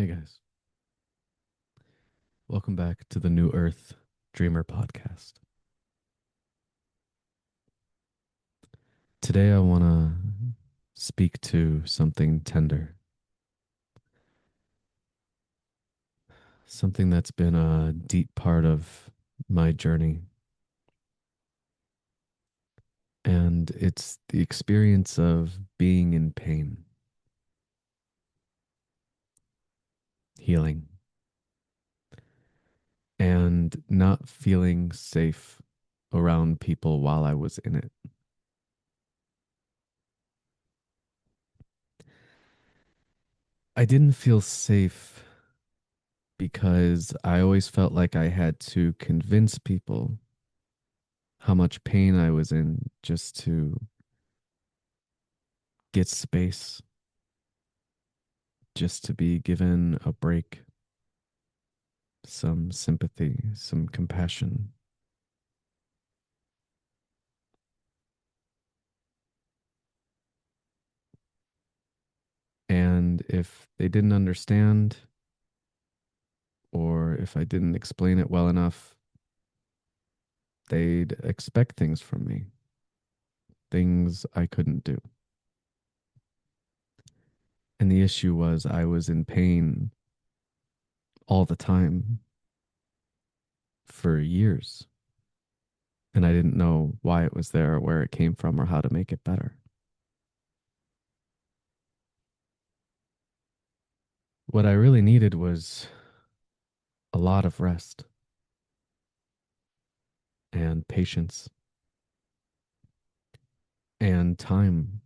Hey guys, welcome back to the New Earth Dreamer podcast. Today I want to speak to something tender, something that's been a deep part of my journey, and it's the experience of being in pain, healing, and not feeling safe around people while I was in it. I didn't feel safe because I always felt like I had to convince people how much pain I was in just to get space, just to be given a break, some sympathy, some compassion. And if they didn't understand, or if I didn't explain it well enough, they'd expect things from me, things I couldn't do. And the issue was I was in pain all the time for years. And I didn't know why it was there, or where it came from, or how to make it better. What I really needed was a lot of rest and patience and time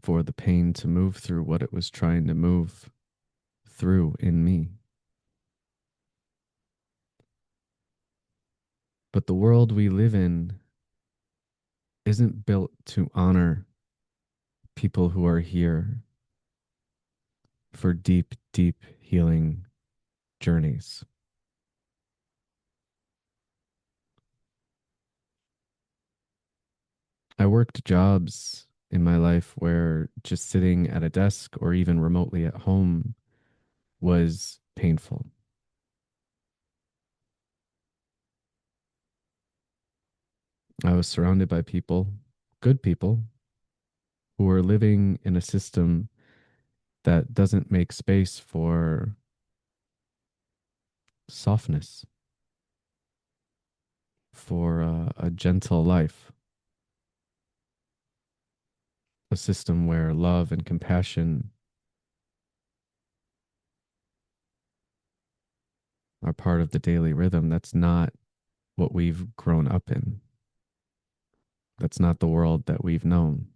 for the pain to move through what it was trying to move through in me. But the world we live in isn't built to honor people who are here for deep, deep healing journeys. I worked jobs in my life where just sitting at a desk or even remotely at home was painful. I was surrounded by people, good people, who are living in a system that doesn't make space for softness, for a gentle life, a system where love and compassion are part of the daily rhythm. That's not what we've grown up in. That's not the world that we've known.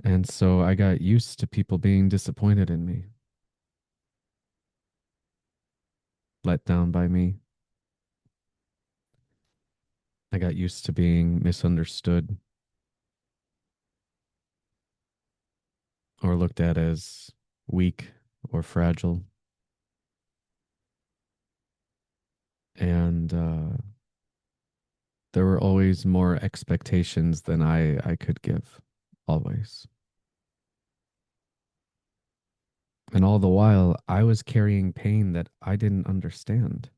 And so I got used to people being disappointed in me, let down by me. I got used to being misunderstood or looked at as weak or fragile. And there were always more expectations than I could give, always. And all the while, I was carrying pain that I didn't understand,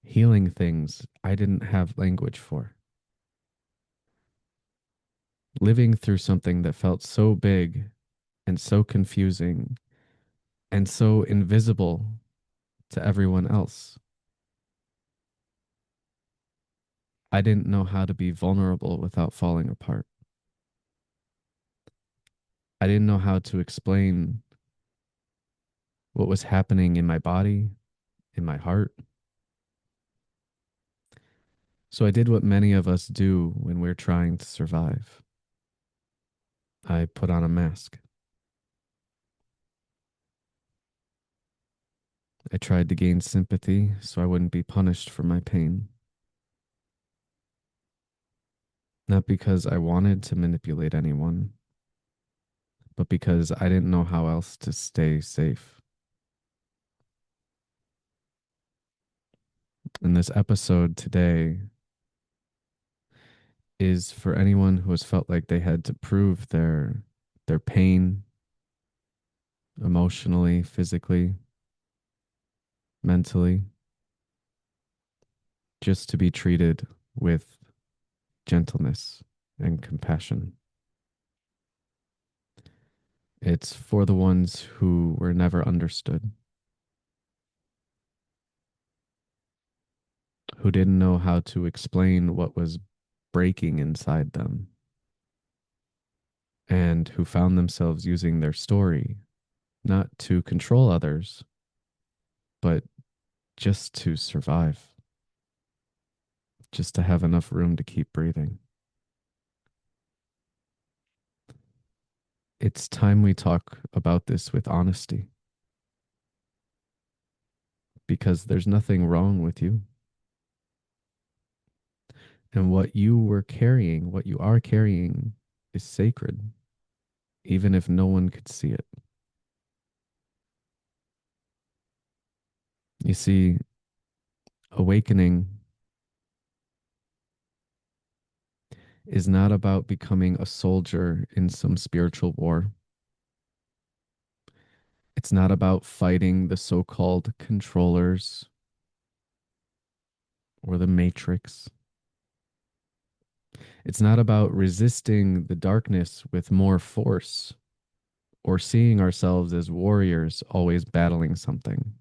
healing things I didn't have language for, living through something that felt so big and so confusing and so invisible to everyone else. I didn't know how to be vulnerable without falling apart. I didn't know how to explain what was happening in my body, in my heart. So I did what many of us do when we're trying to survive. I put on a mask. I tried to gain sympathy so I wouldn't be punished for my pain. Not because I wanted to manipulate anyone, but because I didn't know how else to stay safe. In this episode today, is for anyone who has felt like they had to prove their pain emotionally, physically, mentally, just to be treated with gentleness and compassion. It's for the ones who were never understood, who didn't know how to explain what was breaking inside them, and who found themselves using their story not to control others, but just to survive, just to have enough room to keep breathing. It's time we talk about this with honesty because there's nothing wrong with you. And what you were carrying, what you are carrying, is sacred, even if no one could see it. You see, awakening is not about becoming a soldier in some spiritual war. It's not about fighting the so called controllers or the matrix. It's not about resisting the darkness with more force or seeing ourselves as warriors always battling something.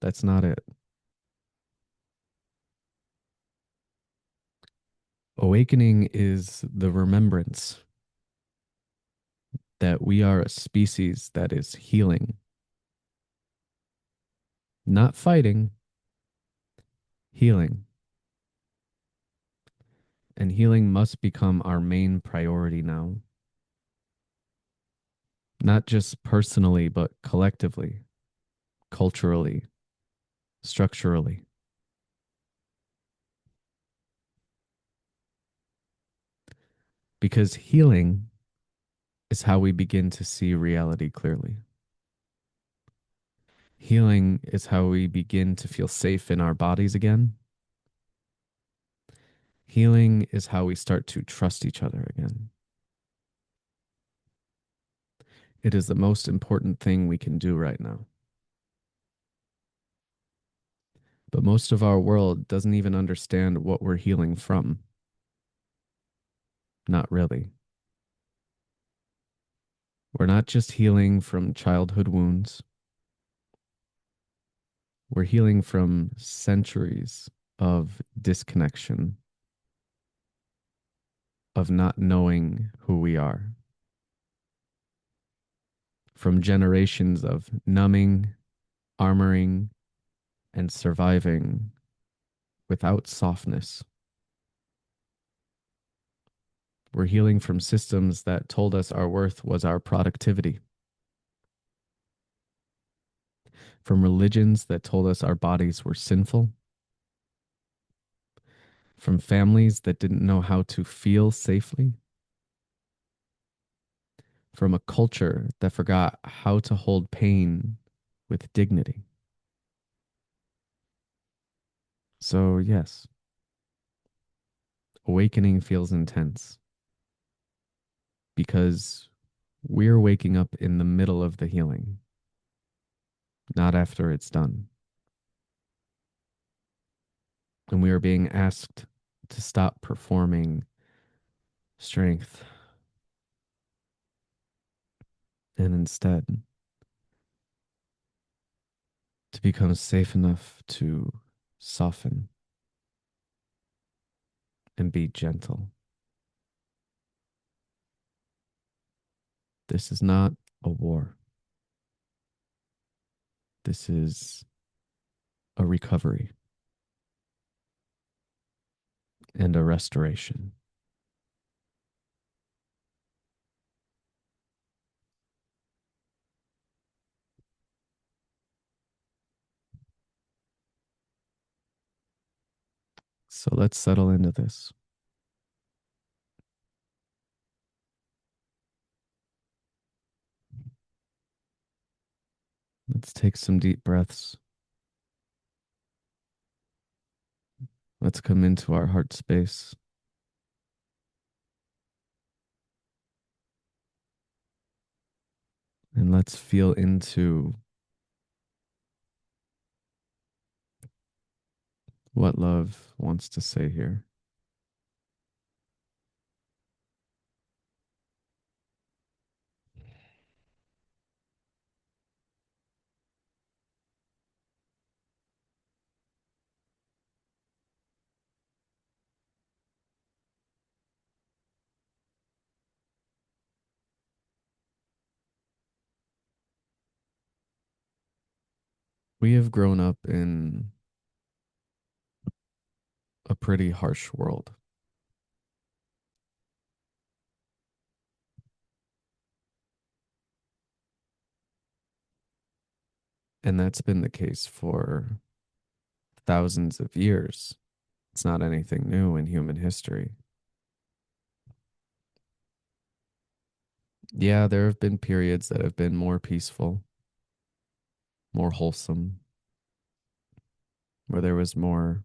That's not it. Awakening is the remembrance that we are a species that is healing, not fighting, healing. And healing must become our main priority now, not just personally, but collectively, culturally, structurally. Because healing is how we begin to see reality clearly. Healing is how we begin to feel safe in our bodies again. Healing is how we start to trust each other again. It is the most important thing we can do right now. But most of our world doesn't even understand what we're healing from. Not really. We're not just healing from childhood wounds. We're healing from centuries of disconnection, of not knowing who we are, from generations of numbing, armoring, and surviving without softness. We're healing from systems that told us our worth was our productivity, from religions that told us our bodies were sinful, from families that didn't know how to feel safely, from a culture that forgot how to hold pain with dignity. So, yes, awakening feels intense because we're waking up in the middle of the healing, not after it's done. And we are being asked to stop performing strength and instead to become safe enough to soften and be gentle. This is not a war. This is a recovery and a restoration. So let's settle into this. Let's take some deep breaths. Let's come into our heart space and let's feel into what love wants to say here. We have grown up in a pretty harsh world, and that's been the case for thousands of years. It's not anything new in human history. Yeah, there have been periods that have been more peaceful, more wholesome, where there was more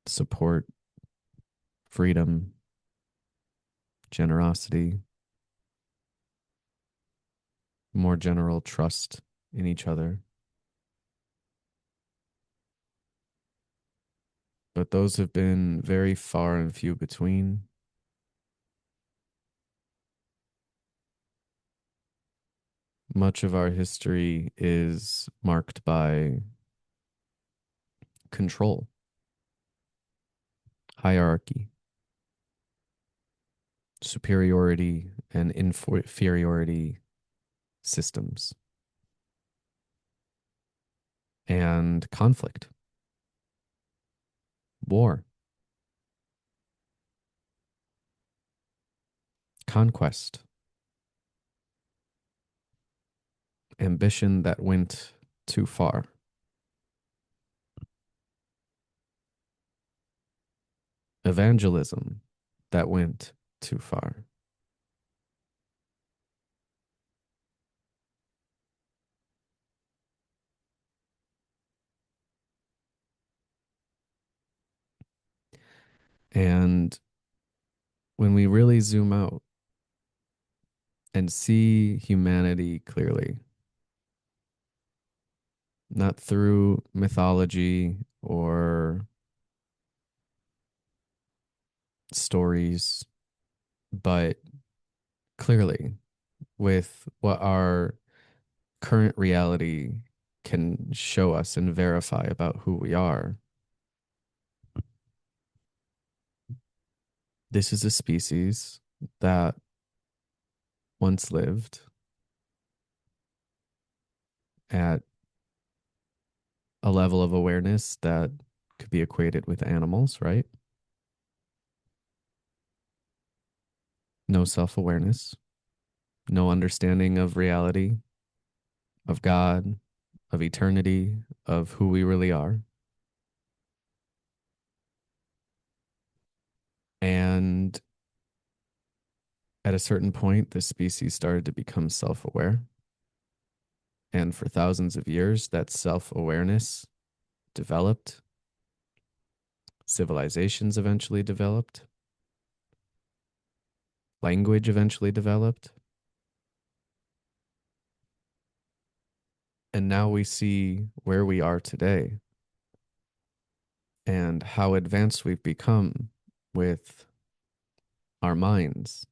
support, freedom, generosity, more general trust in each other. But those have been very far and few between. Much of our history is marked by control, hierarchy, superiority, and inferiority systems, and conflict, war, conquest, ambition that went too far, evangelism that went too far. And when we really zoom out and see humanity clearly, not through mythology or stories, but clearly with what our current reality can show us and verify about who we are. This is a species that once lived at a level of awareness that could be equated with animals, right? No self awareness, no understanding of reality, of God, of eternity, of who we really are. And at a certain point, this species started to become self aware. And for thousands of years, that self awareness developed. Civilizations eventually developed. Language eventually developed. And now we see where we are today and how advanced we've become with our minds,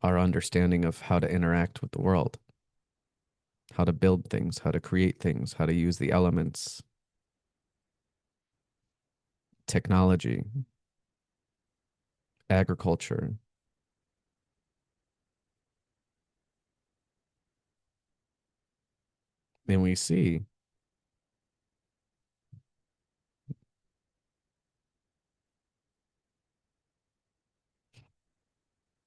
our understanding of how to interact with the world, how to build things, how to create things, how to use the elements, technology, agriculture. And we see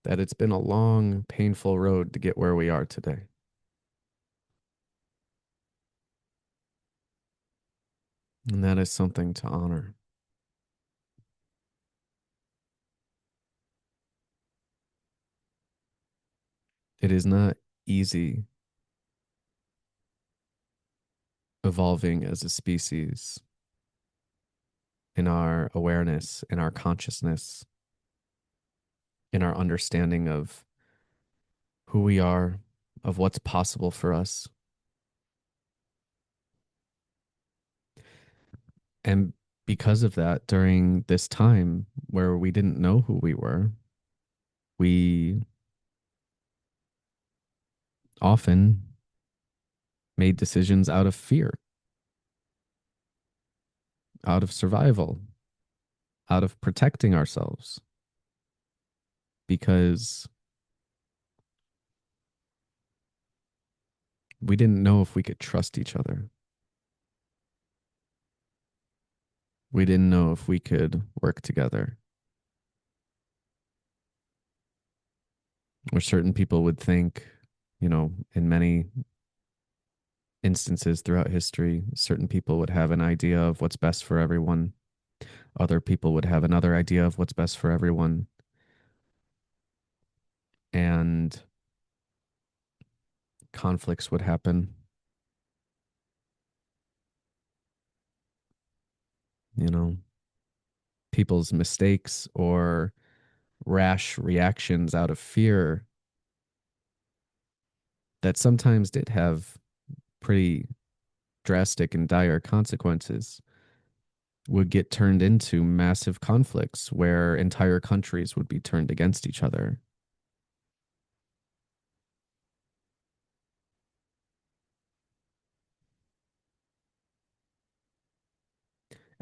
that it's been a long, painful road to get where we are today. And that is something to honor. It is not easy evolving as a species in our awareness, in our consciousness, in our understanding of who we are, of what's possible for us. And because of that, during this time where we didn't know who we were, we often made decisions out of fear, out of survival, out of protecting ourselves, because we didn't know if we could trust each other. We didn't know if we could work together. Or certain people would think, in many instances throughout history, certain people would have an idea of what's best for everyone. Other people would have another idea of what's best for everyone. And conflicts would happen. You know, people's mistakes or rash reactions out of fear that sometimes did have pretty drastic and dire consequences would get turned into massive conflicts where entire countries would be turned against each other.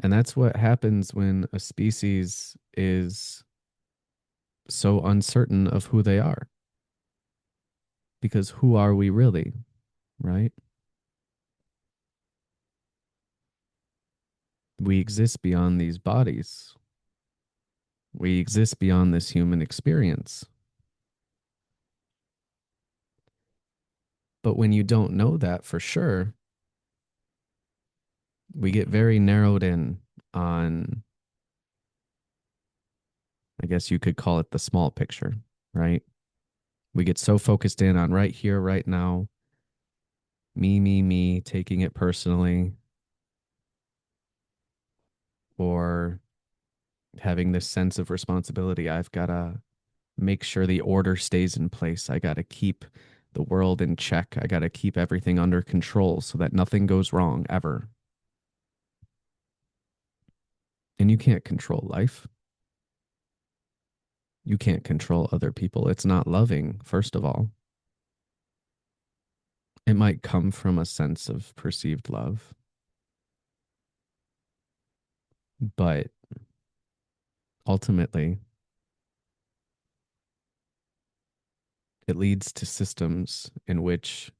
And that's what happens when a species is so uncertain of who they are. Because who are we really, right? We exist beyond these bodies. We exist beyond this human experience. But when you don't know that for sure, we get very narrowed in on, I guess you could call it the small picture, right? We get so focused in on right here, right now, me, taking it personally, or having this sense of responsibility. I've got to make sure the order stays in place. I got to keep the world in check. I got to keep everything under control so that nothing goes wrong ever. And you can't control life. You can't control other people. It's not loving, first of all. It might come from a sense of perceived love, but ultimately, it leads to systems in which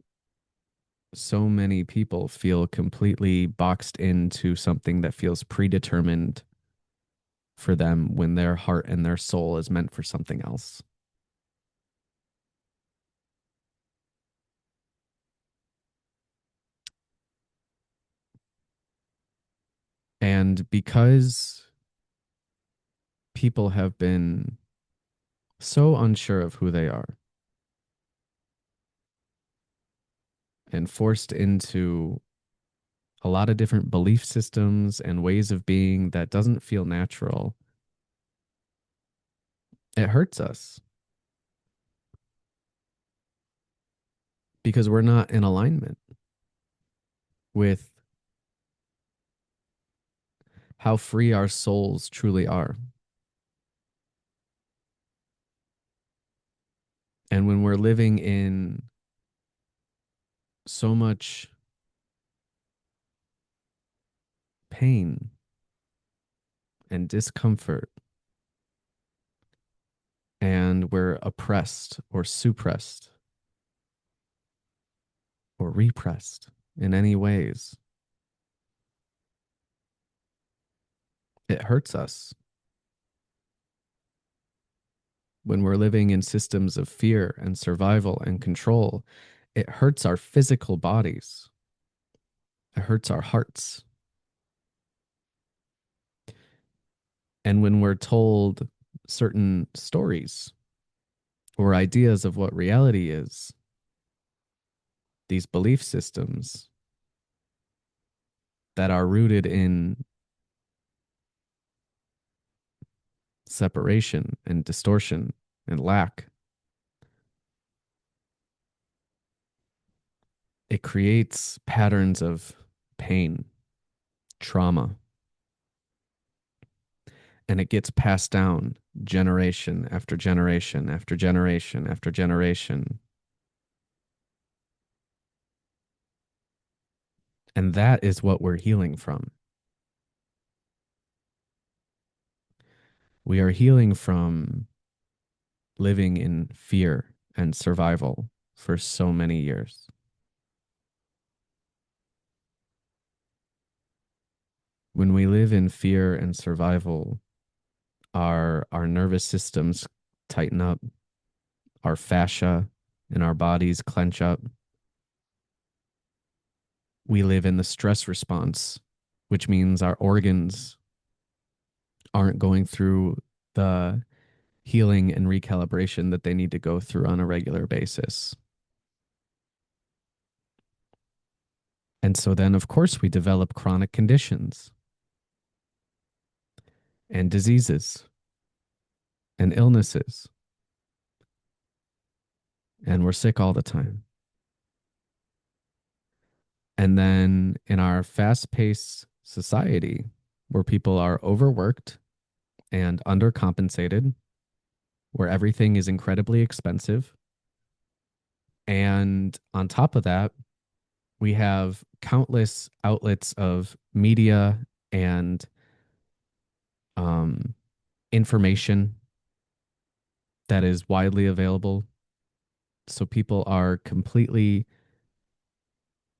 so many people feel completely boxed into something that feels predetermined for them when their heart and their soul is meant for something else. And because people have been so unsure of who they are and forced into a lot of different belief systems and ways of being that doesn't feel natural, it hurts us because we're not in alignment with how free our souls truly are. And when we're living in so much pain and discomfort, and we're oppressed or suppressed or repressed in any ways, it hurts us. When we're living in systems of fear and survival and control, it hurts our physical bodies. It hurts our hearts. And when we're told certain stories or ideas of what reality is, these belief systems, that are rooted in separation and distortion and lack. It creates patterns of pain, trauma, and it gets passed down generation after generation after generation after generation. And that is what we're healing from. We are healing from living in fear and survival for so many years. When we live in fear and survival, our nervous systems tighten up, our fascia in our bodies clench up. We live in the stress response, which means our organs aren't going through the healing and recalibration that they need to go through on a regular basis. And so then, of course, we develop chronic conditions and diseases and illnesses, and we're sick all the time. And then in our fast paced society, where people are overworked and undercompensated, where everything is incredibly expensive. And on top of that, we have countless outlets of media and um, information that is widely available. So people are completely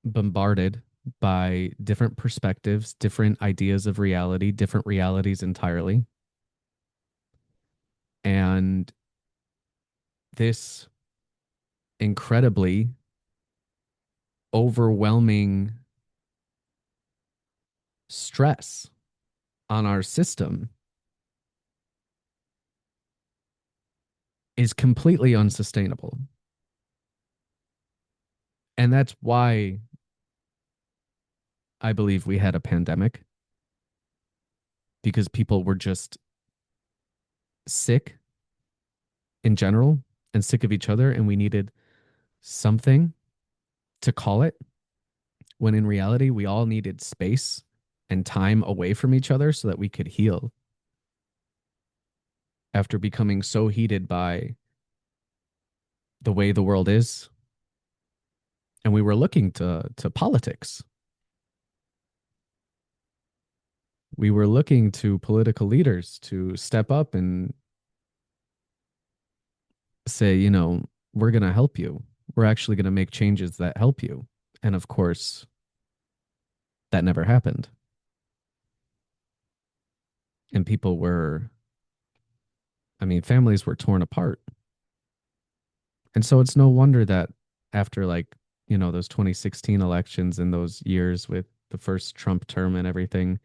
bombarded by different perspectives, different ideas of reality, different realities entirely. And this incredibly overwhelming stress on our system is completely unsustainable. And that's why I believe we had a pandemic, because people were just sick in general and sick of each other. And we needed something to call it, when in reality, we all needed space and time away from each other so that we could heal after becoming so heated by the way the world is. And we were looking to politics. We were looking to political leaders to step up and say, we're going to help you. We're actually going to make changes that help you. And of course, that never happened. And families were torn apart. And so it's no wonder that after, like, those 2016 elections and those years with the first Trump term and everything,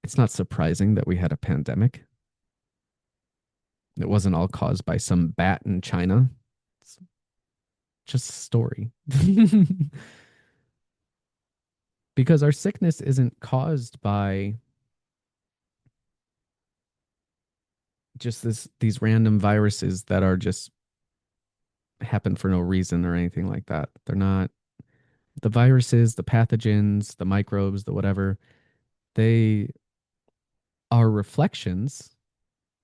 it's not surprising that we had a pandemic. It wasn't all caused by some bat in China. It's just a story. Because our sickness isn't caused by just these random viruses that are just happen for no reason or anything like that. They're not the viruses, the pathogens, the microbes, the whatever. They are reflections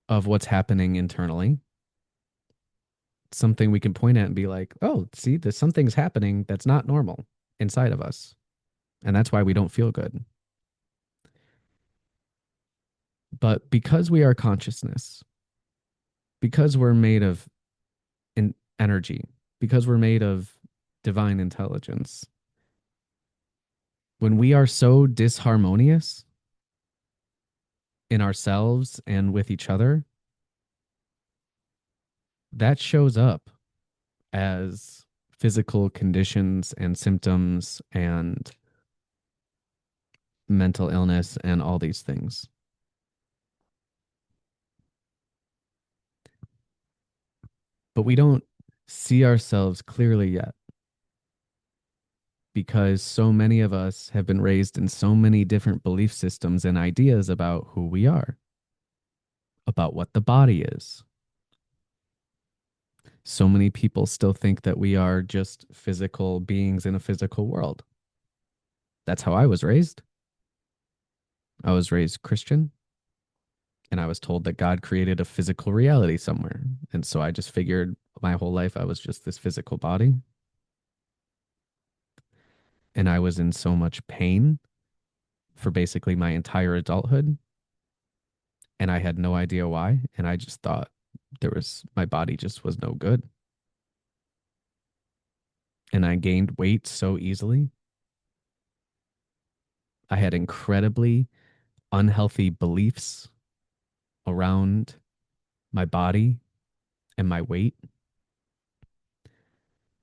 of what's happening internally. Something we can point at and be like, oh, see, there's something's happening that's not normal inside of us. And that's why we don't feel good. But because we are consciousness, because we're made of energy, because we're made of divine intelligence, when we are so disharmonious in ourselves and with each other, that shows up as physical conditions and symptoms and mental illness and all these things. But we don't see ourselves clearly yet, because so many of us have been raised in so many different belief systems and ideas about who we are, about what the body is. So many people still think that we are just physical beings in a physical world. That's how I was raised. I was raised Christian, and I was told that God created a physical reality somewhere. And so I just figured my whole life I was just this physical body. And I was in so much pain for basically my entire adulthood. And I had no idea why. And I just thought my body just was no good. And I gained weight so easily. I had incredibly unhealthy beliefs around my body and my weight.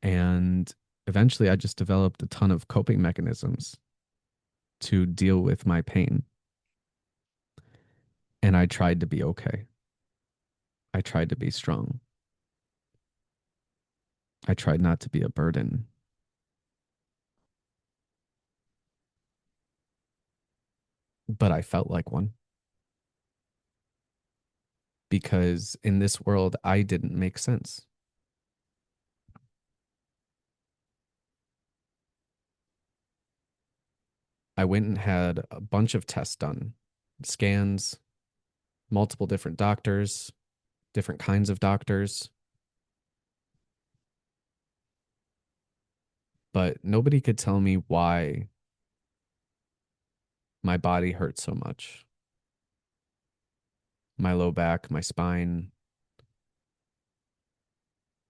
And eventually I just developed a ton of coping mechanisms to deal with my pain. And I tried to be okay. I tried to be strong. I tried not to be a burden, but I felt like one because in this world, I didn't make sense. I went and had a bunch of tests done, scans, multiple different doctors, different kinds of doctors, but nobody could tell me why my body hurt so much. My low back, my spine,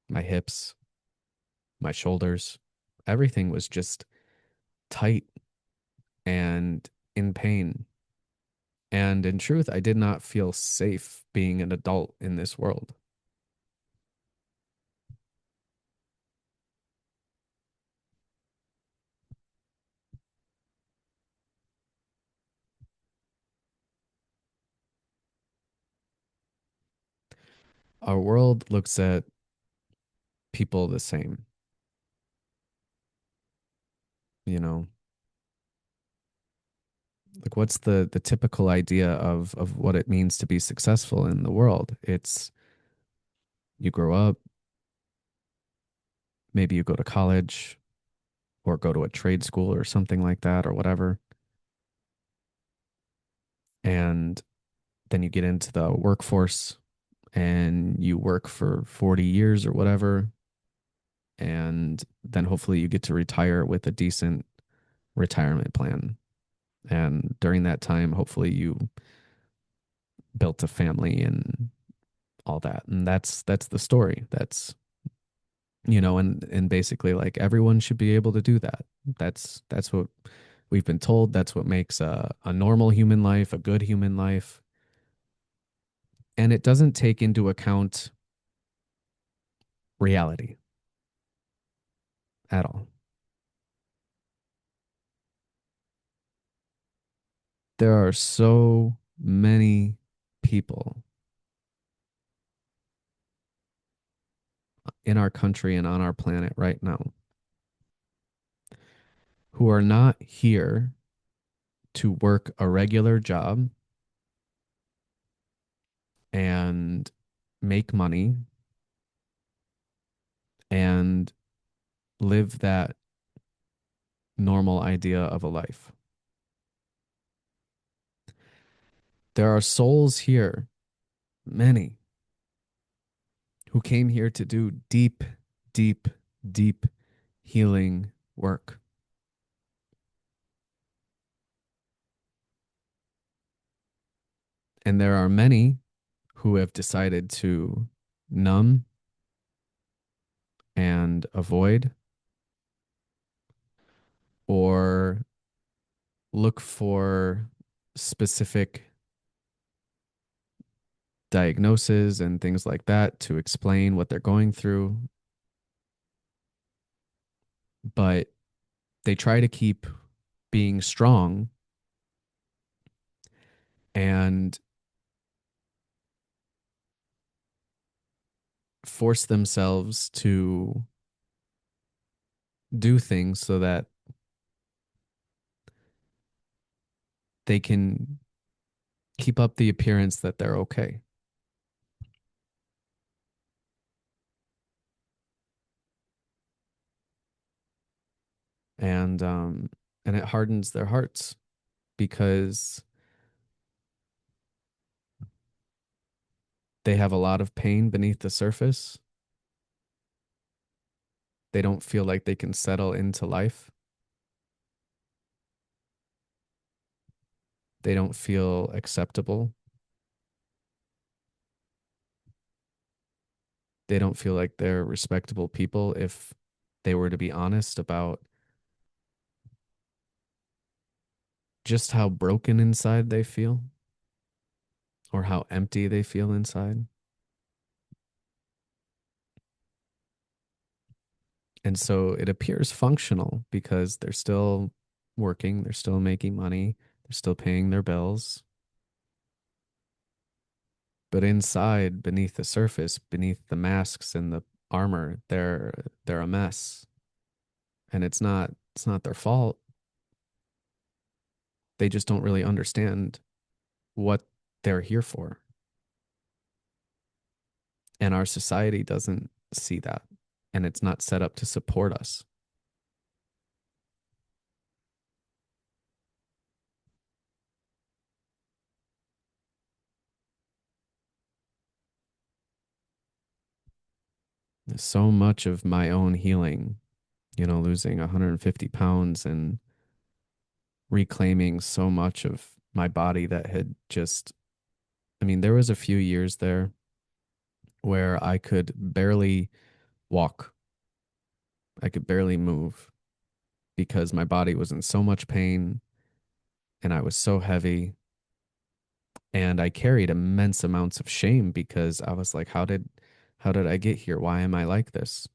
my hips, my shoulders, everything was just tight and in pain. And in truth, I did not feel safe being an adult in this world. Our world looks at people the same, you know, like what's the typical idea of what it means to be successful in the world? It's you grow up, maybe you go to college or go to a trade school or something like that or whatever. And then you get into the workforce and you work for 40 years or whatever. And then hopefully you get to retire with a decent retirement plan. And during that time, hopefully you built a family and all that. And that's the story. That's and basically like everyone should be able to do that. That's what we've been told. That's what makes a normal human life, a good human life. And it doesn't take into account reality at all. There are so many people in our country and on our planet right now who are not here to work a regular job and make money and live that normal idea of a life. There are souls here, many, who came here to do deep, deep, deep healing work. And there are many who have decided to numb and avoid or look for specific diagnoses and things like that to explain what they're going through. But they try to keep being strong and force themselves to do things so that they can keep up the appearance that they're okay. And and it hardens their hearts because they have a lot of pain beneath the surface. They don't feel like they can settle into life. They don't feel acceptable. They don't feel like they're respectable people if they were to be honest about just how broken inside they feel or how empty they feel inside. And so it appears functional because they're still working, they're still making money, they're still paying their bills. But inside, beneath the surface, beneath the masks and the armor, they're a mess. And it's not their fault. They just don't really understand what they're here for. And our society doesn't see that. And it's not set up to support us. So much of my own healing, losing 150 pounds and reclaiming so much of my body that had just, I mean, there was a few years there where I could barely walk. I could barely move because my body was in so much pain and I was so heavy and I carried immense amounts of shame because I was like, how did I get here? Why am I like this?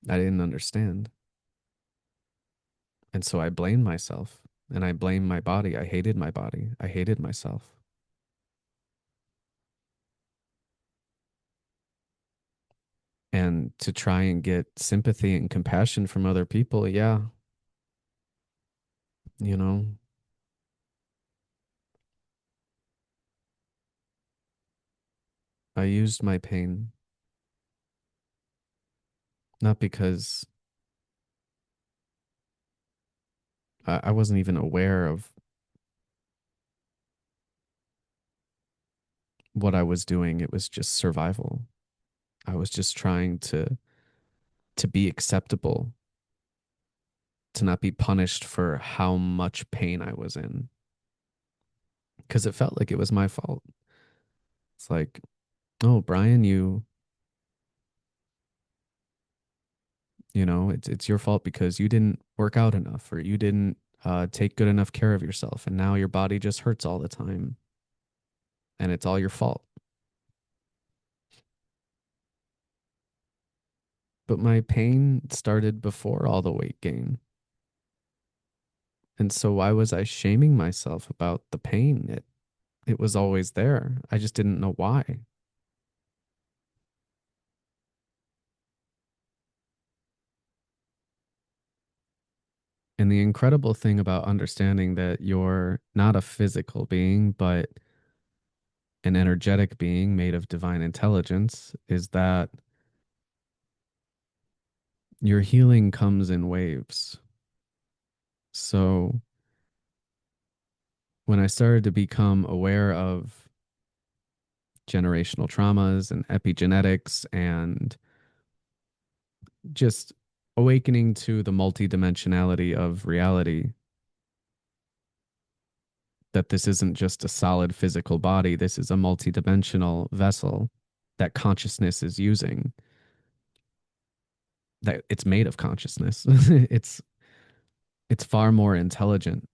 I didn't understand. And so I blamed myself and I blamed my body. I hated my body. I hated myself. And to try and get sympathy and compassion from other people, yeah, you know, I used my pain not because I wasn't even aware of what I was doing. It was just survival. I was just trying to be acceptable, to not be punished for how much pain I was in, because it felt like it was my fault. It's like, oh, Brian, it's your fault because you didn't work out enough or you didn't take good enough care of yourself, and now your body just hurts all the time, and it's all your fault. But my pain started before all the weight gain. And so why was I shaming myself about the pain? It was always there. I just didn't know why. And the incredible thing about understanding that you're not a physical being, but an energetic being made of divine intelligence is that your healing comes in waves. So when I started to become aware of generational traumas and epigenetics and just awakening to the multidimensionality of reality, that this isn't just a solid physical body, this is a multidimensional vessel that consciousness is using, that it's made of consciousness. it's far more intelligent.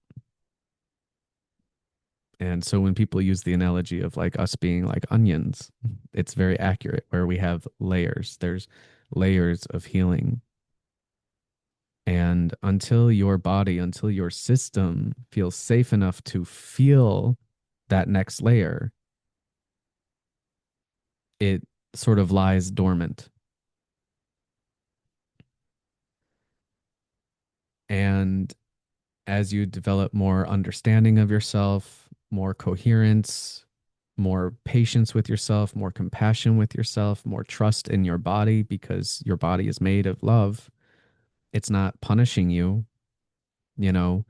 And so when people use the analogy of like us being like onions, it's very accurate where we have layers. There's layers of healing. And until your system feels safe enough to feel that next layer, it sort of lies dormant. And as you develop more understanding of yourself, more coherence, more patience with yourself, more compassion with yourself, more trust in your body because your body is made of love. It's not punishing you. You know,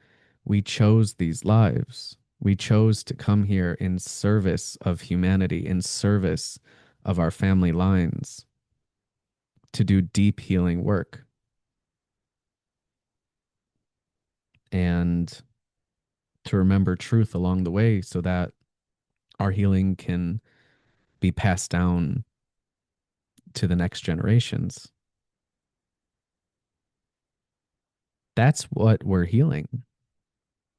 we chose these lives. We chose to come here in service of humanity, in service of our family lines, to do deep healing work and to remember truth along the way so that our healing can be passed down to the next generations. That's what we're healing.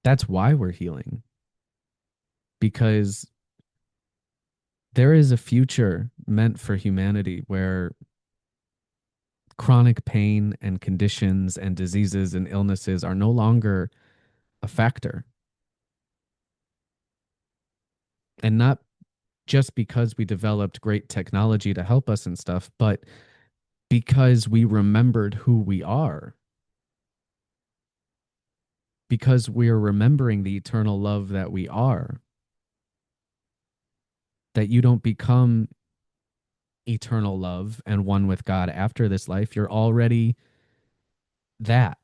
That's why we're healing, because there is a future meant for humanity where chronic pain and conditions and diseases and illnesses are no longer a factor. And not just because we developed great technology to help us and stuff, but because we remembered who we are, because we're remembering the eternal love that we are, that you don't become eternal love and one with God after this life. You're already that.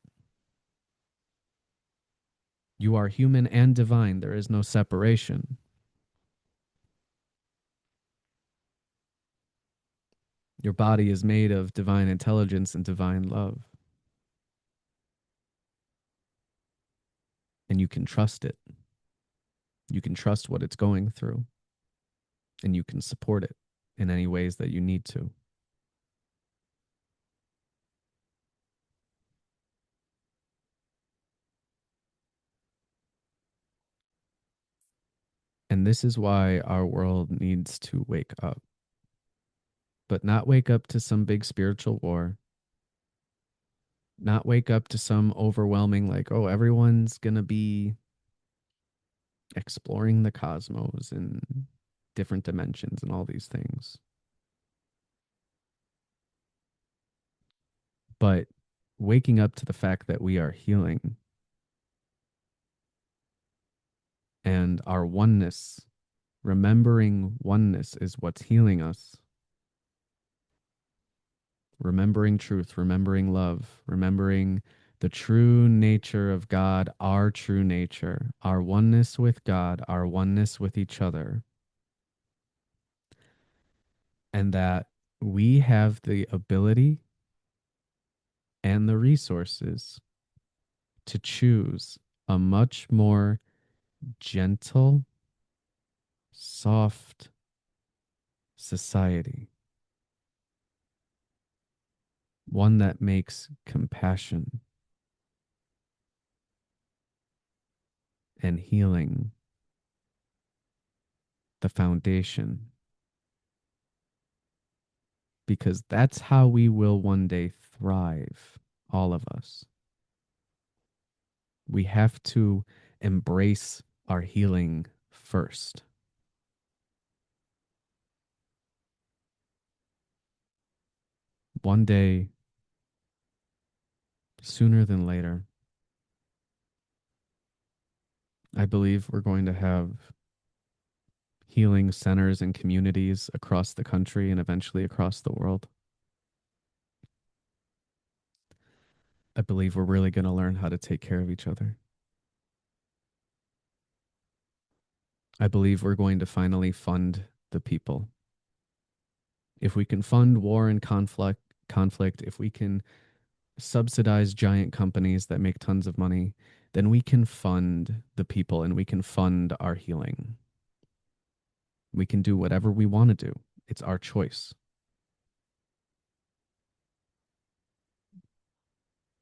You are human and divine. There is no separation. Your body is made of divine intelligence and divine love, and you can trust it. You can trust what it's going through, and you can support it in any ways that you need to. And this is why our world needs to wake up, but not wake up to some big spiritual war, not wake up to some overwhelming, like, oh, everyone's going to be exploring the cosmos and different dimensions and all these things. But waking up to the fact that we are healing and our oneness, remembering oneness is what's healing us. Remembering truth, remembering love, remembering the true nature of God, our true nature, our oneness with God, our oneness with each other, and that we have the ability and the resources to choose a much more gentle, soft society, one that makes compassion and healing the foundation, because that's how we will one day thrive, all of us. We have to embrace our healing first. One day, sooner than later, I believe we're going to have healing centers and communities across the country and eventually across the world. I believe we're really going to learn how to take care of each other. I believe we're going to finally fund the people. If we can fund war and conflict, if we can subsidize giant companies that make tons of money, then we can fund the people and we can fund our healing. We can do whatever we want to do. It's our choice.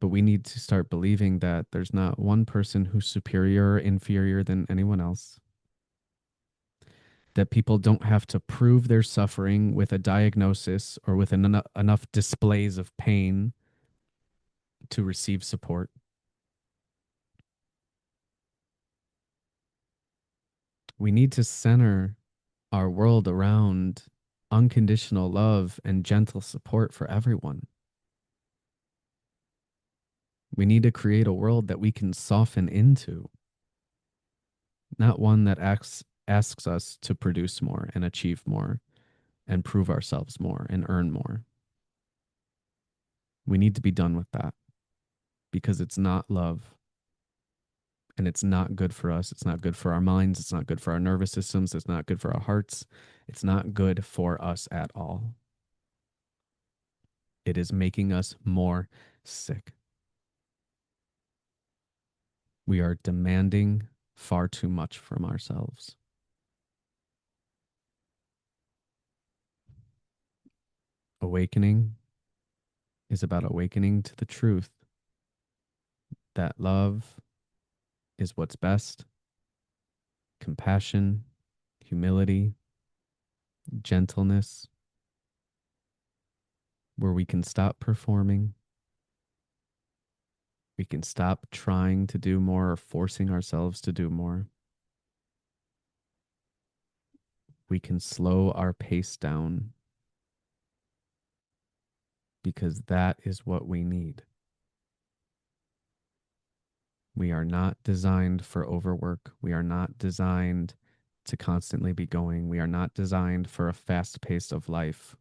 But we need to start believing that there's not one person who's superior or inferior than anyone else. That people don't have to prove their suffering with a diagnosis or with enough displays of pain to receive support. We need to center our world around unconditional love and gentle support for everyone. We need to create a world that we can soften into, not one that asks us to produce more and achieve more and prove ourselves more and earn more. We need to be done with that because it's not love and it's not good for us. It's not good for our minds. It's not good for our nervous systems. It's not good for our hearts. It's not good for us at all. It is making us more sick. We are demanding far too much from ourselves. Awakening is about awakening to the truth that love is what's best, compassion, humility, gentleness, where we can stop performing. We can stop trying to do more or forcing ourselves to do more. We can slow our pace down because that is what we need. We are not designed for overwork. We are not designed to constantly be going. We are not designed for a fast pace of life.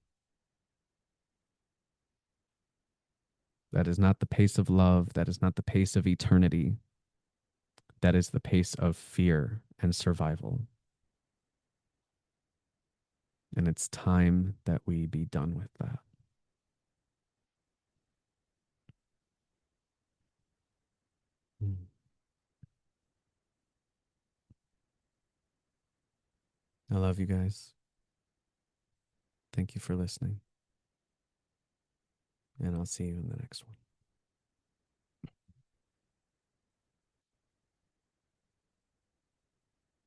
That is not the pace of love. That is not the pace of eternity. That is the pace of fear and survival. And it's time that we be done with that. Mm. I love you guys. Thank you for listening. And I'll see you in the next one.